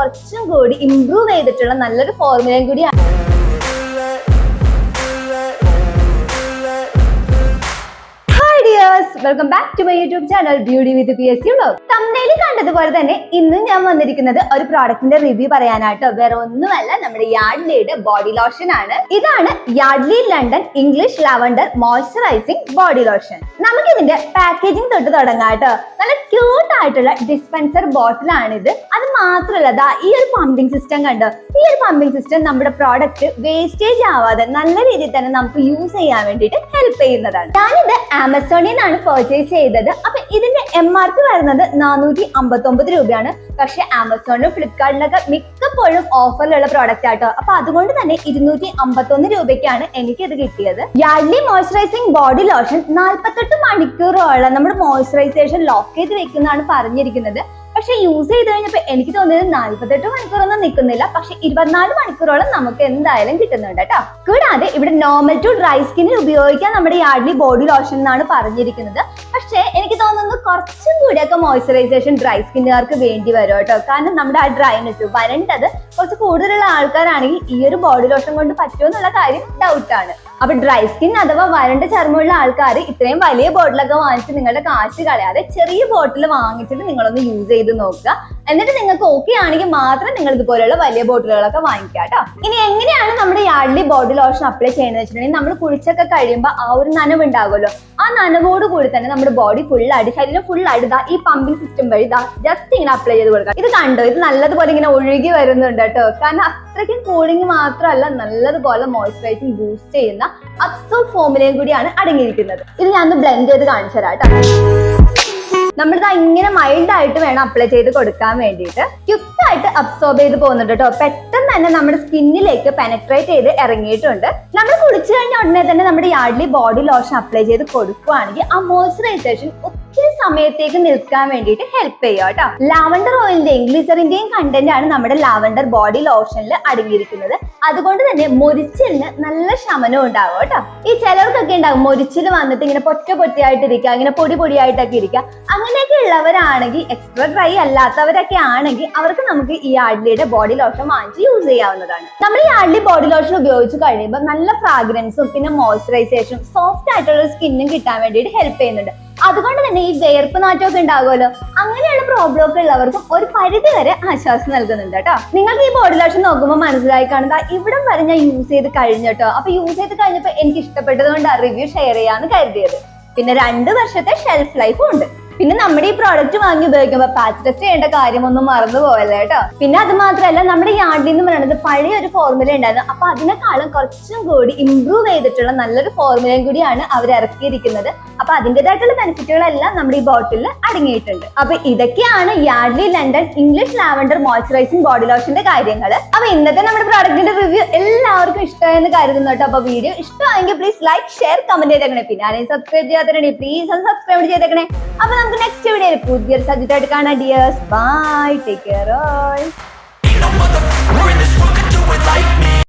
കുറച്ചും കൂടി ഇംപ്രൂവ് ചെയ്തിട്ടുള്ള നല്ലൊരു ഫോർമുലയും കൂടിയാണ്. Welcome back to my YouTube channel beauty with PSC vlog. Thumbnail കണ്ടതുപോലെ തന്നെ ഇന്നും ഞാൻ വന്നിരിക്കുന്നത് ഒരു പ്രോഡക്റ്റിന്റെ റിവ്യൂ പറയാനാട്ടോ. വേറെ ഒന്നുമല്ല, നമ്മുടെ യാർഡ്ലിയുടെ ബോഡി ലോഷൻ ആണ്. ഇതാണ് Yardley London English lavender moisturising body lotion. നമുക്ക് ഇതിന്റെ പാക്കേജിംഗ് തൊട്ട് തുടങ്ങാട്ടോ. നല്ല ക്യൂട്ട് ആയിട്ടുള്ള ഡിസ്പെൻസർ ബോട്ടിലാണിത്. അത് മാത്രമല്ല, ഈ ഒരു പമ്പിംഗ് സിസ്റ്റം കണ്ടോ. ഈ ഒരു പമ്പിംഗ് സിസ്റ്റം നമ്മുടെ പ്രോഡക്റ്റ് വേസ്റ്റേജ് ആവാതെ നല്ല രീതിയിൽ തന്നെ നമുക്ക് യൂസ് ചെയ്യാൻ വേണ്ടിയിട്ട് ഹെൽപ്പ് ചെയ്യുന്നതാണ്. ഞാനിത് ആമസോണിൽ നിന്നാണ് പർച്ചേസ് ചെയ്തത്. അപ്പൊ ഇതിന്റെ MRP വരുന്നത് 459 രൂപയാണ്. പക്ഷെ ആമസോണിലും ഫ്ലിപ്കാർട്ടിലൊക്കെ മിക്കപ്പോഴും ഓഫറിലുള്ള പ്രോഡക്റ്റ് ആട്ടോ. അപ്പൊ അതുകൊണ്ട് തന്നെ 251 രൂപയ്ക്കാണ് എനിക്ക് ഇത് കിട്ടിയത്. യാർഡ്ലി മോയ്സ്ചറൈസിംഗ് ബോഡി ലോഷൻ 48 മണിക്കൂറോളം നമ്മുടെ മോയ്സ്ചറൈസേഷൻ ലോക്ക് ചെയ്ത് വെക്കുന്നതാണ് പറഞ്ഞിരിക്കുന്നത്. പക്ഷെ യൂസ് ചെയ്ത് കഴിഞ്ഞപ്പോൾ എനിക്ക് തോന്നിയത് 48 മണിക്കൂറൊന്നും നിൽക്കുന്നില്ല. പക്ഷെ 24 മണിക്കൂറോളം നമുക്ക് എന്തായാലും കിട്ടുന്നുണ്ട് കേട്ടോ. കൂടാതെ ഇവിടെ നോർമൽ ടു ഡ്രൈ സ്കിന്നിൽ ഉപയോഗിക്കാൻ നമ്മുടെ യാർഡ്ലി ബോഡി ലോഷൻ എന്നാണ് പറഞ്ഞിരിക്കുന്നത്. പക്ഷെ എനിക്ക് തോന്നുന്നു കുറച്ചും കൂടിയൊക്കെ മോയ്സ്ചറൈസേഷൻ ഡ്രൈ സ്കിന്നുകാർക്ക് വേണ്ടി വരും കേട്ടോ. കാരണം നമ്മുടെ ആ ഡ്രൈനെസ് വരേണ്ടത് കുറച്ച് കൂടുതലുള്ള ആൾക്കാരാണെങ്കിൽ ഈ ഒരു ബോഡി ലോഷൻ കൊണ്ട് പറ്റുമോ എന്നുള്ള കാര്യം ഡൗട്ടാണ്. അപ്പൊ ഡ്രൈ സ്കിൻ അഥവാ വരണ്ട ചർമ്മമുള്ള ആൾക്കാർ ഇത്രയും വലിയ ബോട്ടിലൊക്കെ വാങ്ങിച്ച് നിങ്ങളുടെ കാശ് കളയാതെ ചെറിയ ബോട്ടിൽ വാങ്ങിച്ചിട്ട് നിങ്ങളൊന്ന് യൂസ് ചെയ്ത് നോക്കുക. എന്നിട്ട് നിങ്ങൾക്ക് ഓക്കെ ആണെങ്കിൽ മാത്രം നിങ്ങൾ ഇതുപോലെയുള്ള വലിയ ബോട്ടിലുകളൊക്കെ വാങ്ങിക്കുക കേട്ടോ. ഇനി എങ്ങനെയാണ് നമ്മുടെ യാർഡ്ലി ബോഡി ലോഷൻ അപ്ലൈ ചെയ്യുന്നത് വെച്ചിട്ടുണ്ടെങ്കിൽ, നമ്മൾ കുളിച്ചൊക്കെ കഴിയുമ്പോൾ ആ ഒരു നനവ് ഉണ്ടാകുമല്ലോ, ആ നനവോട് കൂടി തന്നെ നമ്മുടെ ബോഡി ഫുള്ളായിട്ട് ശരീരം ഫുള്ളായിട്ട് ഈ പമ്പിംഗ് സിസ്റ്റം വഴി ജസ്റ്റ് ഇങ്ങനെ അപ്ലൈ ചെയ്ത് കൊടുക്കുക. ഇത് കണ്ടോ, ഇത് നല്ലതുപോലെ ഇങ്ങനെ ഒഴുകി വരുന്നുണ്ട് കേട്ടോ. കാരണം അത്രയ്ക്കും കൂളിംഗ് മാത്രമല്ല, നല്ലതുപോലെ മോയ്സ്ചറൈസിംഗ് ബൂസ്റ്റ് ചെയ്യുന്ന അബ്സോർബ് ഫോമുലയും കൂടിയാണ് അടങ്ങിയിരിക്കുന്നത്. ഇത് ഞാൻ ബ്ലെൻഡ് ചെയ്ത് കാണിച്ചു തരാം കേട്ടോ. നമ്മളിത് ഇങ്ങനെ മൈൽഡ് ആയിട്ട് വേണം അപ്ലൈ ചെയ്ത് കൊടുക്കാൻ വേണ്ടിയിട്ട്. ക്വിക്കായിട്ട് അബ്സോർബ് ചെയ്ത് പോകുന്നുണ്ട് കേട്ടോ. പെട്ടെന്ന് തന്നെ നമ്മുടെ സ്കിന്നിലേക്ക് പെനട്രേറ്റ് ചെയ്ത് ഇറങ്ങിയിട്ടുണ്ട്. നമ്മൾ കുളിച്ചു കഴിഞ്ഞ ഉടനെ തന്നെ നമ്മുടെ യാർഡ്ലി ബോഡി ലോഷൻ അപ്ലൈ ചെയ്ത് കൊടുക്കുകയാണെങ്കിൽ ആ മോയ്സ്ചറൈസേഷൻ ഒത്തിരി സമയത്തേക്ക് നിൽക്കാൻ വേണ്ടിയിട്ട് ഹെൽപ്പ് ചെയ്യുക കേട്ടോ. ലാവണ്ടർ ഓയിലിന്റെയും ഗ്ലിസറിന്റെയും കണ്ടന്റ് ആണ് നമ്മുടെ ലാവണ്ടർ ബോഡി ലോഷനിൽ അടങ്ങിയിരിക്കുന്നത്. അതുകൊണ്ട് തന്നെ മൊരിച്ചിലിന് നല്ല ശമനം ഉണ്ടാവും കേട്ടോ. ഈ ചിലർക്കൊക്കെ ഉണ്ടാകും മൊരിച്ചിൽ വന്നിട്ട് ഇങ്ങനെ പൊറ്റയായിട്ടിരിക്കുക, ഇങ്ങനെ പൊടിയായിട്ടൊക്കെ ഇരിക്കുക. അങ്ങനെയൊക്കെ ഉള്ളവരാണെങ്കിൽ, എക്സ്ട്രാ ഡ്രൈ അല്ലാത്തവരൊക്കെ ആണെങ്കിൽ അവർക്ക് നമുക്ക് ഈ യാർഡ്ലിയുടെ ബോഡി ലോഷൻ വാങ്ങിച്ച് യൂസ് ചെയ്യാവുന്നതാണ്. നമ്മൾ ഈ യാർഡ്ലി ബോഡി ലോഷൻ ഉപയോഗിച്ച് കഴിയുമ്പോൾ നല്ല ഫ്രാഗ്രൻസും പിന്നെ മോയ്സ്ചറൈസേഷനും സോഫ്റ്റ് ആയിട്ടുള്ള സ്കിന്നും കിട്ടാൻ വേണ്ടിയിട്ട് ഹെൽപ്പ് ചെയ്യുന്നുണ്ട്. അതുകൊണ്ട് തന്നെ ഈ വേർപ്പ് നാറ്റമൊക്കെ ഉണ്ടാകുമല്ലോ, അങ്ങനെയുള്ള പ്രോബ്ലം ഒക്കെ ഉള്ളവർക്കും ഒരു പരിധി വരെ ആശ്വാസം നൽകുന്നുണ്ട് കേട്ടോ. നിങ്ങൾക്ക് ഈ ബോഡി ലോഷൻ നോക്കുമ്പോൾ മനസ്സിലായി കാണുന്നത് ഇവിടം വരെ ഞാൻ യൂസ് ചെയ്ത് കഴിഞ്ഞിട്ടോ. അപ്പൊ യൂസ് ചെയ്ത് കഴിഞ്ഞപ്പോൾ എനിക്ക് ഇഷ്ടപ്പെട്ടത് കൊണ്ട് ആ റിവ്യൂ ഷെയർ ചെയ്യാന്ന് കരുതിയത്. പിന്നെ 2 വർഷത്തെ ഷെൽഫ് ലൈഫും ഉണ്ട്. പിന്നെ നമ്മുടെ ഈ പ്രോഡക്റ്റ് വാങ്ങി ഉപയോഗിക്കുമ്പോൾ പാച്ച് ടെസ്റ്റ് ചെയ്യേണ്ട കാര്യമൊന്നും മറന്നു പോയല്ലേ കേട്ടോ. പിന്നെ അത് മാത്രമല്ല, നമ്മുടെ യാർഡ്ലി എന്ന് പറയുന്നത് പഴയ ഒരു ഫോർമുല ഉണ്ടായിരുന്നു. അപ്പൊ അതിനേക്കാളും കുറച്ചും കൂടി ഇംപ്രൂവ് ചെയ്തിട്ടുള്ള നല്ലൊരു ഫോർമുലയും കൂടിയാണ് അവർ ഇറക്കിയിരിക്കുന്നത്. അപ്പൊ അതിൻ്റെതായിട്ടുള്ള ബെനിഫിറ്റുകളെല്ലാം നമ്മുടെ ഈ ബോട്ടിലിൽ അടങ്ങിയിട്ടുണ്ട്. അപ്പൊ ഇതൊക്കെയാണ് Yardley London English lavender moisturising body ലോഷന്റെ കാര്യങ്ങൾ. അപ്പൊ ഇന്നത്തെ നമ്മുടെ പ്രോഡക്റ്റിന്റെ റിവ്യൂ എല്ലാവർക്കും ഇഷ്ടമായെന്ന് കരുതുന്നു കേട്ടോ. അപ്പൊ വീഡിയോ ഇഷ്ടമായെങ്കിൽ പ്ലീസ് ലൈക്ക്, ഷെയർ, കമന്റ് ചെയ്തേക്കണേ. പിന്നെ ആരെയും സബ്സ്ക്രൈബ് ചെയ്യാത്തവരുണ്ടെങ്കിൽ പ്ലീസ് ഒന്ന് സബ്സ്ക്രൈബ് ചെയ്തേക്കണേ. അപ്പൊ നമുക്ക് നെക്സ്റ്റ് വീഡിയോയിൽ പുതിയൊരു സബ്ജക്റ്റായിട്ട് കാണാം dears. Bye, take care all.